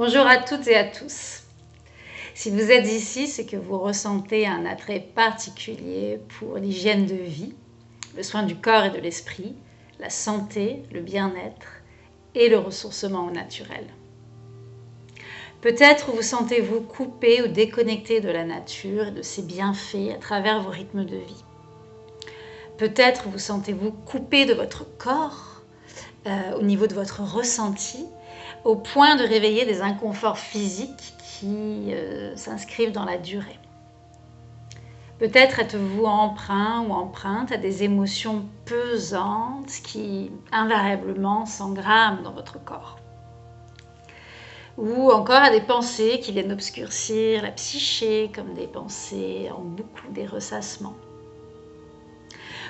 Bonjour à toutes et à tous. Si vous êtes ici, c'est que vous ressentez un attrait particulier pour l'hygiène de vie, le soin du corps et de l'esprit, la santé, le bien-être et le ressourcement au naturel. Peut-être vous sentez-vous coupé ou déconnecté de la nature et de ses bienfaits à travers vos rythmes de vie. Peut-être vous sentez-vous coupé de votre corps au niveau de votre ressenti, au point de réveiller des inconforts physiques qui s'inscrivent dans la durée. Peut-être êtes-vous emprunt ou empreinte à des émotions pesantes qui invariablement s'engramment dans votre corps. Ou encore à des pensées qui viennent obscurcir la psyché, comme des pensées en boucle, des ressassements.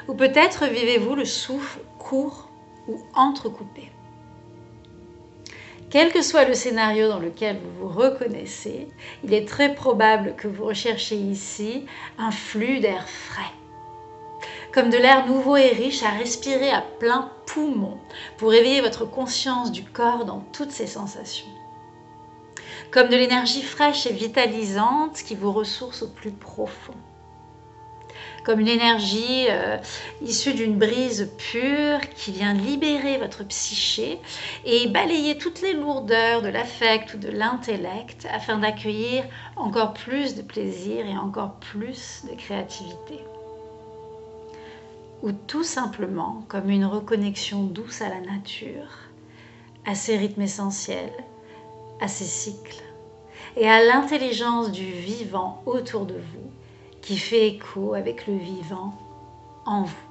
Ou peut-être vivez-vous le souffle court ou entrecoupé. Quel que soit le scénario dans lequel vous vous reconnaissez, il est très probable que vous recherchiez ici un flux d'air frais, comme de l'air nouveau et riche à respirer à plein poumon pour réveiller votre conscience du corps dans toutes ses sensations. Comme de l'énergie fraîche et vitalisante qui vous ressource au plus profond. Comme une énergie issue d'une brise pure qui vient libérer votre psyché et balayer toutes les lourdeurs de l'affect ou de l'intellect afin d'accueillir encore plus de plaisir et encore plus de créativité. Ou tout simplement comme une reconnexion douce à la nature, à ses rythmes essentiels, à ses cycles et à l'intelligence du vivant autour de vous qui fait écho avec le vivant en vous.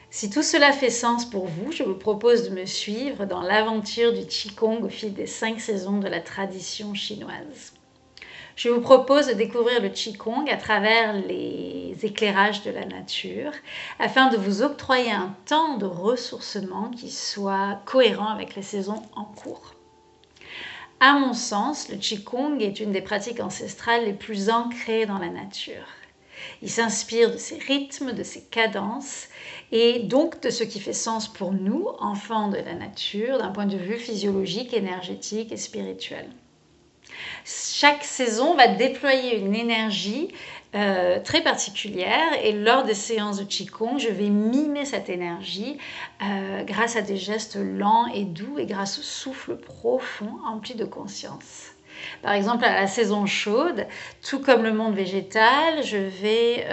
Si tout cela fait sens pour vous, je vous propose de me suivre dans l'aventure du Qigong au fil des 5 saisons de la tradition chinoise. Je vous propose de découvrir le Qigong à travers les éclairages de la nature afin de vous octroyer un temps de ressourcement qui soit cohérent avec les saisons en cours. À mon sens, le Qigong est une des pratiques ancestrales les plus ancrées dans la nature. Il s'inspire de ses rythmes, de ses cadences et donc de ce qui fait sens pour nous, enfants de la nature, d'un point de vue physiologique, énergétique et spirituel. Chaque saison va déployer une énergie très particulière et lors des séances de Qigong, je vais mimer cette énergie grâce à des gestes lents et doux et grâce au souffle profond empli de conscience. Par exemple, à la saison chaude, tout comme le monde végétal, je vais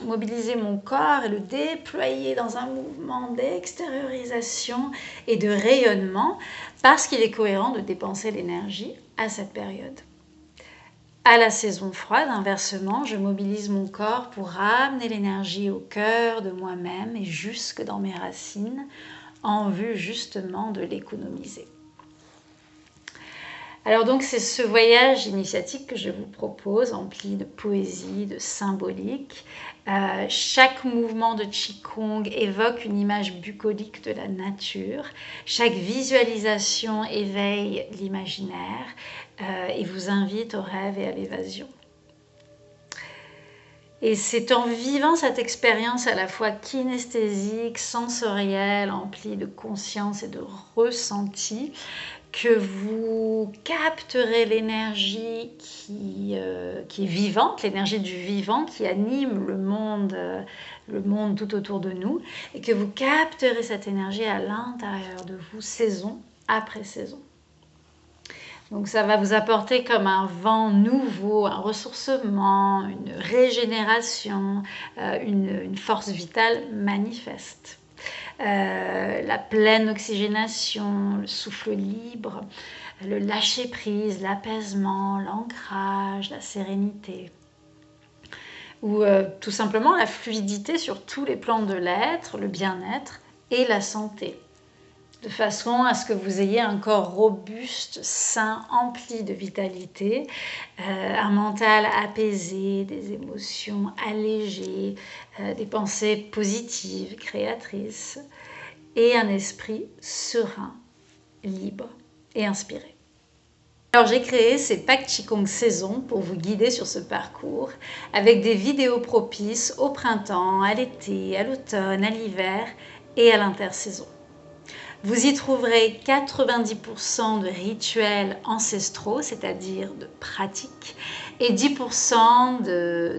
mobiliser mon corps et le déployer dans un mouvement d'extériorisation et de rayonnement parce qu'il est cohérent de dépenser l'énergie à cette période. À la saison froide, inversement, je mobilise mon corps pour ramener l'énergie au cœur de moi-même et jusque dans mes racines en vue justement de l'économiser. Alors donc c'est ce voyage initiatique que je vous propose, empli de poésie, de symbolique. Chaque mouvement de Qigong évoque une image bucolique de la nature. Chaque visualisation éveille l'imaginaire et vous invite au rêve et à l'évasion. Et c'est en vivant cette expérience à la fois kinesthésique, sensorielle, emplie de conscience et de ressenti, que vous capterez l'énergie qui est vivante, l'énergie du vivant qui anime le monde tout autour de nous, et que vous capterez cette énergie à l'intérieur de vous, saison après saison. Donc ça va vous apporter comme un vent nouveau, un ressourcement, une régénération, une force vitale manifeste. La pleine oxygénation, le souffle libre, le lâcher-prise, l'apaisement, l'ancrage, la sérénité. Ou tout simplement la fluidité sur tous les plans de l'être, le bien-être et la santé. De façon à ce que vous ayez un corps robuste, sain, empli de vitalité, un mental apaisé, des émotions allégées, des pensées positives, créatrices, et un esprit serein, libre et inspiré. Alors j'ai créé ces packs Qigong saison pour vous guider sur ce parcours avec des vidéos propices au printemps, à l'été, à l'automne, à l'hiver et à l'intersaison. Vous y trouverez 90% de rituels ancestraux, c'est-à-dire de pratiques, et 10%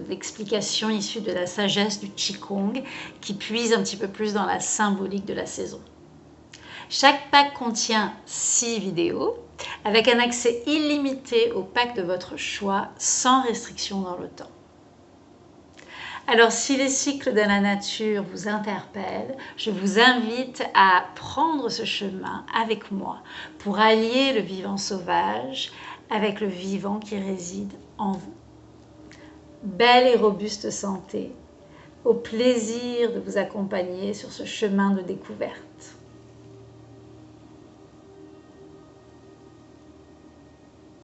d'explications issues de la sagesse du Qigong, qui puise un petit peu plus dans la symbolique de la saison. Chaque pack contient 6 vidéos, avec un accès illimité au pack de votre choix, sans restriction dans le temps. Alors, si les cycles de la nature vous interpellent, je vous invite à prendre ce chemin avec moi pour allier le vivant sauvage avec le vivant qui réside en vous. Belle et robuste santé, au plaisir de vous accompagner sur ce chemin de découverte.